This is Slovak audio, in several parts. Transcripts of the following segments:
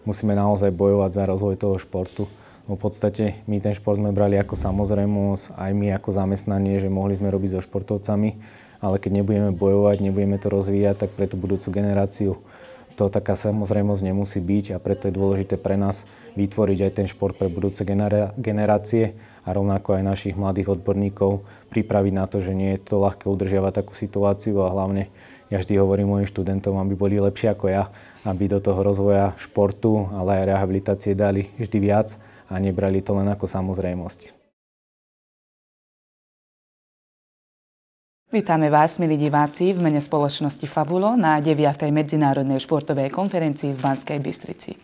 musíme naozaj bojovať za rozvoj toho športu. V podstate my ten šport sme brali ako samozrejmosť, aj my ako zamestnanie, že mohli sme robiť so športovcami, ale keď nebudeme bojovať, nebudeme to rozvíjať, tak pre tú budúcu generáciu to taká samozrejmosť nemusí byť a preto je dôležité pre nás vytvoriť aj ten šport pre budúce generácie a rovnako aj našich mladých odborníkov pripraviť na to, že nie je to ľahké udržiavať takú situáciu a hlavne ja vždy hovorím mojim študentom, aby boli lepšie ako ja, aby do toho rozvoja športu, ale aj rehabilitácie dali vždy viac a nebrali to len ako samozrejmosť. Vítame vás, milí diváci, v mene spoločnosti Fabulo na 9. medzinárodnej športovej konferencii v Banskej Bystrici.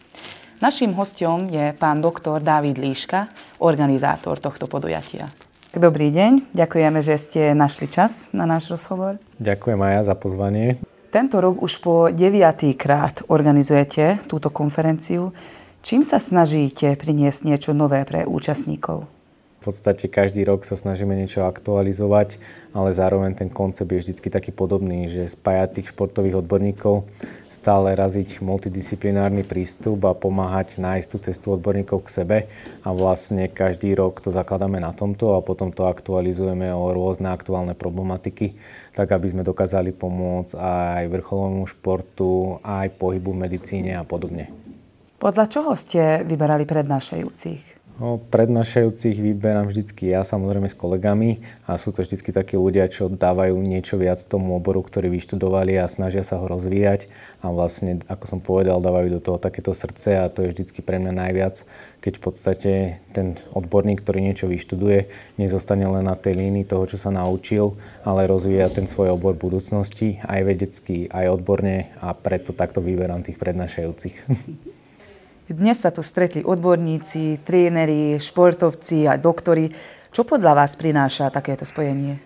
Naším hosťom je pán doktor Dávid Líška, organizátor tohto podujatia. Dobrý deň, ďakujeme, že ste našli čas na náš rozhovor. Ďakujem aj ja za pozvanie. Tento rok už po 9. krát organizujete túto konferenciu. Čím sa snažíte priniesť niečo nové pre účastníkov? V podstate každý rok sa snažíme niečo aktualizovať, ale zároveň ten koncept je vždy taký podobný, že spájať tých športových odborníkov, stále raziť multidisciplinárny prístup a pomáhať nájsť tú cestu odborníkov k sebe. A vlastne každý rok to zakladáme na tomto a potom to aktualizujeme o rôzne aktuálne problematiky, tak aby sme dokázali pomôcť aj vrcholovému športu, aj pohybu v medicíne a podobne. Podľa čoho ste vyberali prednášajúcich? Prednášajúcich vyberám vždycky ja, samozrejme s kolegami a sú to vždycky takí ľudia, čo dávajú niečo viac tomu oboru, ktorý vyštudovali a snažia sa ho rozvíjať a vlastne, ako som povedal, dávajú do toho takéto srdce a to je vždycky pre mňa najviac, keď v podstate ten odborník, ktorý niečo vyštuduje, nezostane len na tej línii toho, čo sa naučil, ale rozvíja ten svoj obor budúcnosti, aj vedecky, aj odborne a preto takto vyberám tých prednášajúcich. Dnes sa tu stretli odborníci, tréneri, športovci a doktori. Čo podľa vás prináša takéto spojenie?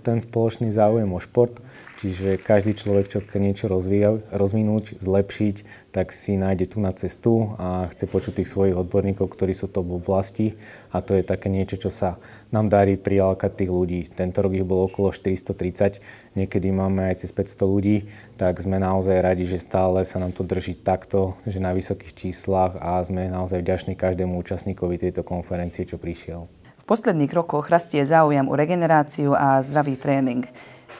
Ten spoločný záujem o šport, čiže každý človek, čo chce niečo rozvinúť, zlepšiť, tak si nájde tu na cestu a chce počuť tých svojich odborníkov, ktorí sú to v oblasti a to je také niečo, čo sa nám darí prilákať tých ľudí. Tento rok ich bolo okolo 430, niekedy máme aj cez 500 ľudí, tak sme naozaj radi, že stále sa nám to drží takto, že na vysokých číslach a sme naozaj vďační každému účastníkovi tejto konferencie, čo prišiel. V posledných rokoch rastie záujem o regeneráciu a zdravý tréning.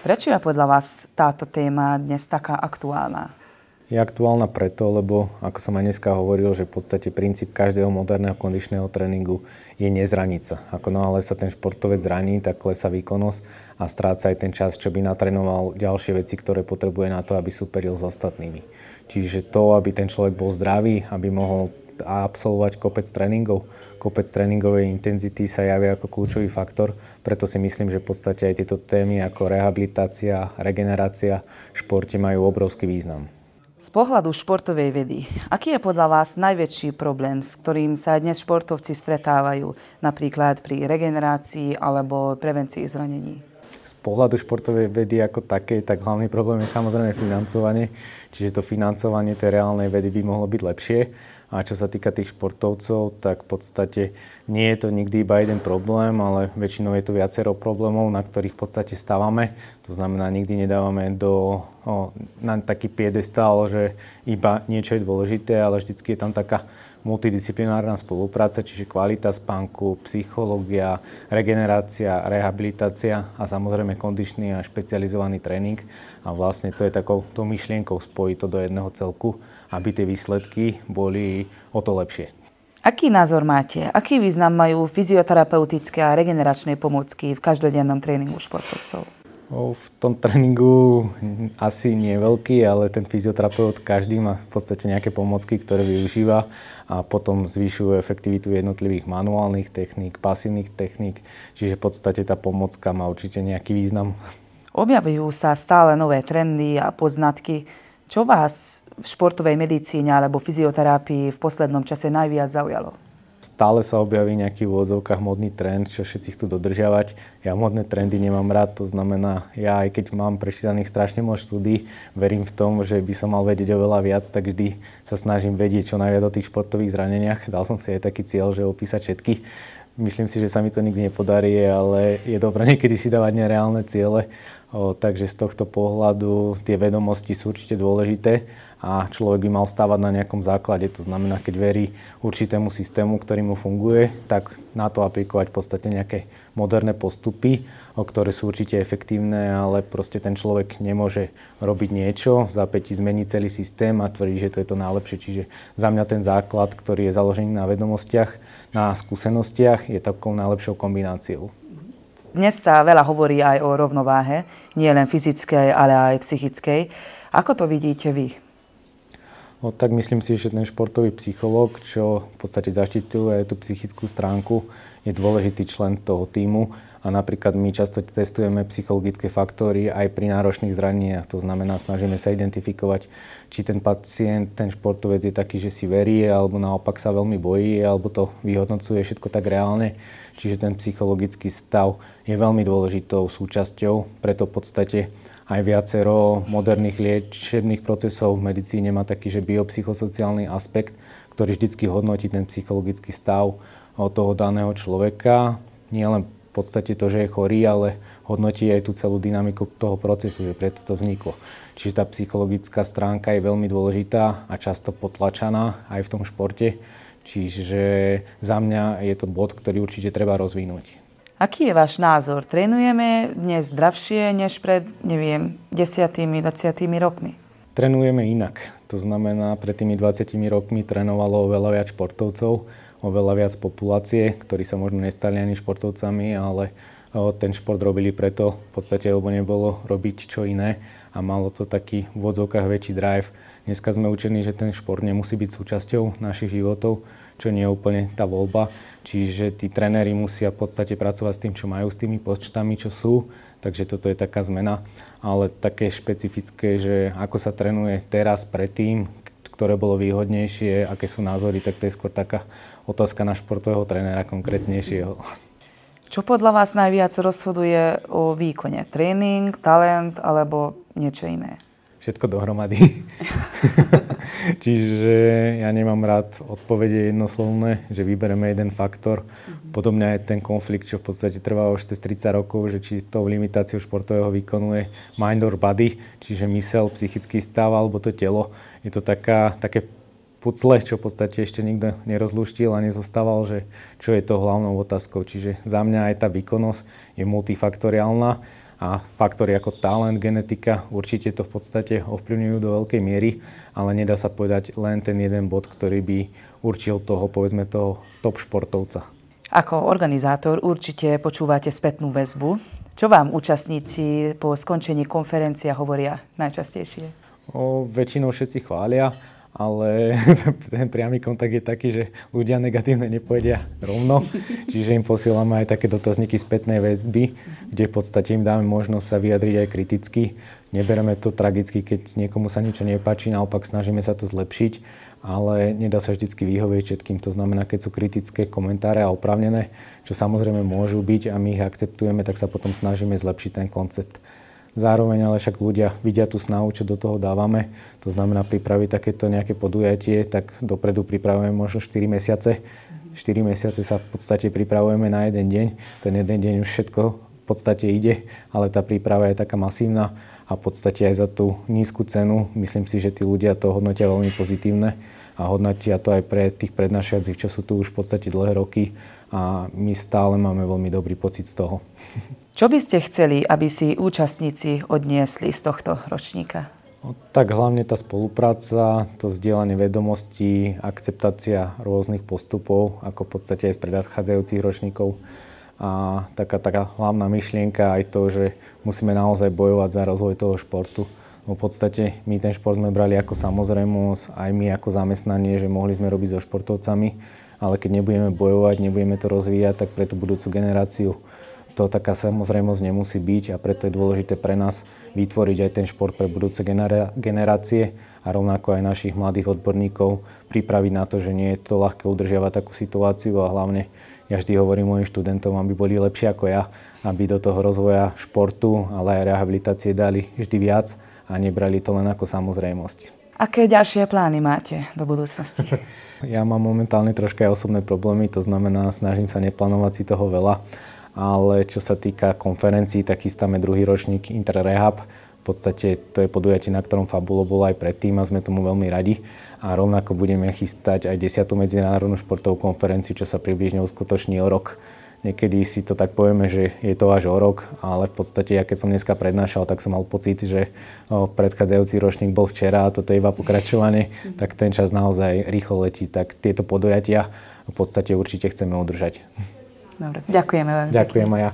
Prečo je podľa vás táto téma dnes taká aktuálna? Je aktuálna preto, lebo ako som aj dneska hovoril, že v podstate princíp každého moderného kondičného tréningu je nezraniť sa. Ako náhle sa ten športovec zraní, tak klesá výkonnosť a stráca aj ten čas, čo by natrénoval ďalšie veci, ktoré potrebuje na to, aby superil s ostatnými. Čiže to, aby ten človek bol zdravý, aby mohol absolvovať kopec tréningov. Kopec tréningovej intenzity sa javia ako kľúčový faktor, preto si myslím, že v podstate aj tieto témy ako rehabilitácia, regenerácia v športe majú obrovský význam. Z pohľadu športovej vedy, aký je podľa vás najväčší problém, s ktorým sa dnes športovci stretávajú, napríklad pri regenerácii alebo prevencii zranení? Z pohľadu športovej vedy ako takej, tak hlavný problém je samozrejme financovanie. Čiže to financovanie tej reálnej vedy by mohlo byť lepšie. A čo sa týka tých športovcov, tak v podstate nie je to nikdy iba jeden problém, ale väčšinou je to viacero problémov, na ktorých v podstate stávame. To znamená, nikdy nedávame na taký piedestál, že iba niečo je dôležité, ale vždycky je tam taká multidisciplinárna spolupráca, čiže kvalita spánku, psychológia, regenerácia, rehabilitácia a samozrejme kondičný a špecializovaný tréning. A vlastne to je takou myšlienkou spojiť to do jedného celku, aby tie výsledky boli o to lepšie. Aký názor máte? Aký význam majú fyzioterapeutické a regeneračné pomôcky v každodennom tréningu športovcov? V tom tréningu asi nie je veľký, ale ten fyzioterapeut každý má v podstate nejaké pomôcky, ktoré využíva a potom zvyšujú efektivitu jednotlivých manuálnych techník, pasívnych techník, čiže v podstate tá pomôcka má určite nejaký význam. Objavujú sa stále nové trendy a poznatky. Čo vás v športovej medicíne alebo fyzioterapii v poslednom čase najviac zaujalo? Stále sa objaví nejaký v úvodzovkách modný trend, čo všetci chcú dodržiavať. Ja modné trendy nemám rád, to znamená, ja aj keď mám prečítaných strašne moc štúdií, verím v tom, že by som mal vedieť oveľa viac, tak vždy sa snažím vedieť čo najviac o tých športových zraneniach. Dal som si aj taký cieľ, že opísať všetky. Myslím si, že sa mi to nikdy nepodarí, ale je dobré niekedy si dávať nereálne ciele. Takže z tohto pohľadu tie vedomosti sú určite dôležité a človek by mal stávať na nejakom základe. To znamená, keď verí určitému systému, ktorý mu funguje, tak na to aplikovať v podstate nejaké moderné postupy, ktoré sú určite efektívne, ale proste ten človek nemôže robiť niečo, v zápätí zmeniť celý systém a tvrdiť, že to je to najlepšie. Čiže za mňa ten základ, ktorý je založený na vedomostiach, na skúsenostiach, je takou najlepšou kombináciou. Dnes sa veľa hovorí aj o rovnováhe, nie len fyzickej, ale aj psychickej. Ako to vidíte vy? No, tak myslím si, že ten športový psychológ, čo v podstate zaštiťuje tú psychickú stránku, je dôležitý člen toho tímu. A napríklad my často testujeme psychologické faktory aj pri náročných zraneniach. To znamená, snažíme sa identifikovať, či ten pacient, ten športovec je taký, že si verí, alebo naopak sa veľmi bojí, alebo to vyhodnocuje všetko tak reálne. Čiže ten psychologický stav je veľmi dôležitou súčasťou, preto v podstate aj viacero moderných liečebných procesov v medicíne má taký, že biopsychosociálny aspekt, ktorý vždycky hodnotí ten psychologický stav toho daného človeka. Nie len v podstate to, že je chorý, ale hodnotí aj tú celú dynamiku toho procesu, že preto to vzniklo. Čiže tá psychologická stránka je veľmi dôležitá a často potlačaná aj v tom športe. Čiže za mňa je to bod, ktorý určite treba rozvinúť. Aký je váš názor? Trénujeme dnes zdravšie než pred, 10, 20 rokmi? Trénujeme inak. To znamená, pred tými 20 rokmi trénovalo oveľa viac športovcov, oveľa viac populácie, ktorí sa možno nestali ani športovcami, ale ten šport robili preto, v podstate, lebo nebolo robiť čo iné a malo to taký v odzvukách väčší drive. Dneska sme učení, že ten šport nemusí byť súčasťou našich životov, čo nie je úplne tá voľba. Čiže tí tréneri musia v podstate pracovať s tým, čo majú, s tými počtami, čo sú. Takže toto je taká zmena. Ale také špecifické, že ako sa trénuje teraz, predtým, ktoré bolo výhodnejšie, aké sú názory, tak to je skôr taká otázka na športového trénera konkrétnejšieho. Čo podľa vás najviac rozhoduje o výkone? Tréning, talent alebo niečo iné? Všetko dohromady. Čiže ja nemám rád odpovede jednoslovné, že vyberieme jeden faktor. Podobne aj ten konflikt, čo v podstate trvá už cez 30 rokov, že či tou limitáciou športového výkonu je mind or body, čiže myseľ, psychický stav alebo to telo. Je to také pucle, čo v podstate ešte nikto nerozlúštil a nezostával, že čo je to hlavnou otázkou. Čiže za mňa aj tá výkonnosť je multifaktoriálna. A faktory ako talent, genetika určite to v podstate ovplyvňujú do veľkej miery, ale nedá sa povedať len ten jeden bod, ktorý by určil toho, povedzme, toho top športovca. Ako organizátor určite počúvate spätnú väzbu. Čo vám účastníci po skončení konferencie hovoria najčastejšie? Väčšinou všetci chvália, ale ten priamy kontakt je taký, že ľudia negatívne nepovedia rovno. Čiže im posielame aj také dotazníky spätnej väzby, kde v podstate im dáme možnosť sa vyjadriť aj kriticky. Nebereme to tragicky, keď niekomu sa niečo nepáči, naopak snažíme sa to zlepšiť, ale nedá sa vždycky vyhovieť všetkým. To znamená, keď sú kritické komentáre a oprávnené, čo samozrejme môžu byť a my ich akceptujeme, tak sa potom snažíme zlepšiť ten koncept. Zároveň ale však ľudia vidia tú snahu, čo do toho dávame. To znamená pripraviť takéto nejaké podujatie, tak dopredu pripravujeme možno 4 mesiace. 4 mesiace sa v podstate pripravujeme na jeden deň. Ten jeden deň už všetko v podstate ide, ale tá príprava je taká masívna a v podstate aj za tú nízku cenu. Myslím si, že tí ľudia to hodnotia veľmi pozitívne a hodnotia to aj pre tých prednášajúcich, čo sú tu už v podstate dlhé roky a my stále máme veľmi dobrý pocit z toho. Čo by ste chceli, aby si účastníci odniesli z tohto ročníka? Tak hlavne tá spolupráca, to zdieľanie vedomostí, akceptácia rôznych postupov, ako v podstate aj z predchádzajúcich ročníkov. A taká hlavná myšlienka aj to, že musíme naozaj bojovať za rozvoj toho športu. V podstate my ten šport sme brali ako samozrejmosť, aj my ako zamestnanie, že mohli sme robiť so športovcami, ale keď nebudeme bojovať, nebudeme to rozvíjať, tak pre tú budúcu generáciu to taká samozrejmosť nemusí byť a preto je dôležité pre nás vytvoriť aj ten šport pre budúce generácie a rovnako aj našich mladých odborníkov pripraviť na to, že nie je to ľahké udržiavať takú situáciu a hlavne ja vždy hovorím mojim študentom, aby boli lepšie ako ja, aby do toho rozvoja športu, ale aj rehabilitácie dali vždy viac a nebrali to len ako samozrejmosť. Aké ďalšie plány máte do budúcnosti? Ja mám momentálne troška aj osobné problémy, to znamená, snažím sa neplánovať si toho veľa. Ale čo sa týka konferencií, tak chystáme druhý ročník Interrehab. V podstate to je podujatie, na ktorom Fabulo bolo aj predtým a sme tomu veľmi radi. A rovnako budeme chystať aj 10. medzinárodnú športovú konferenciu, čo sa približne uskutoční o rok. Niekedy si to tak povieme, že je to až o rok, ale v podstate, ja keď som dneska prednášal, tak som mal pocit, že predchádzajúci ročník bol včera a toto je iba pokračovanie, tak ten čas naozaj rýchlo letí. Tak tieto podujatia v podstate určite chceme udržať. Dobre, ďakujeme veľmi. Ďakujem aj ja.